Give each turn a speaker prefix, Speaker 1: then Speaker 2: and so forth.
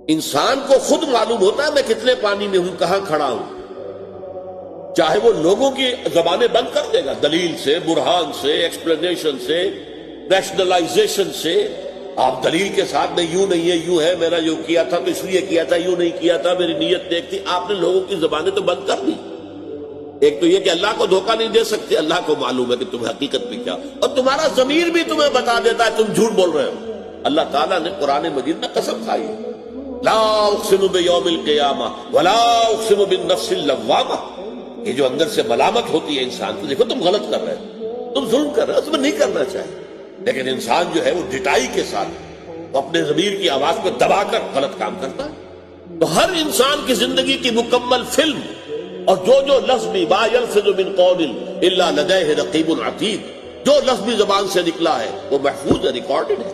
Speaker 1: انسان کو خود معلوم ہوتا ہے میں کتنے پانی میں ہوں، کہاں کھڑا ہوں، چاہے وہ لوگوں کی زبانیں بند کر دے گا، دلیل سے، برہان سے، ایکسپلینیشن سے، ریشنلائزیشن سے۔ آپ دلیل کے ساتھ میں یوں نہیں ہے، یوں ہے، میں نے یوں کیا تھا تو اس لیے کیا تھا، یوں نہیں کیا تھا، میری نیت نیک تھی۔ آپ نے لوگوں کی زبانیں تو بند کر دی۔ ایک تو یہ کہ اللہ کو دھوکہ نہیں دے سکتے، اللہ کو معلوم ہے کہ تم حقیقت میں کیا، اور تمہارا ضمیر بھی تمہیں بتا دیتا ہے تم جھوٹ بول رہے ہو۔ اللہ تعالیٰ نے قرآن مجید میں قسم کھائی ہے، لا اقسم بیوم القیامہ ولا اقسم بالنفس اللوامہ۔ یہ جو اندر سے ملامت ہوتی ہے انسان کو، دیکھو تم غلط کر رہے ہو، تم ظلم کر رہے ہو، تمہیں نہیں کرنا چاہیے، لیکن انسان جو ہے وہ ڈٹائی کے ساتھ اپنے ضمیر کی آواز کو دبا کر غلط کام کرتا ہے۔ تو ہر انسان کی زندگی کی مکمل فلم، اور جو لفظ بھی ما یلفظ من قول الا لدیہ رقیب عتید، جو لفظ بھی زبان سے نکلا ہے وہ محفوظ ہے، ریکارڈڈ ہے۔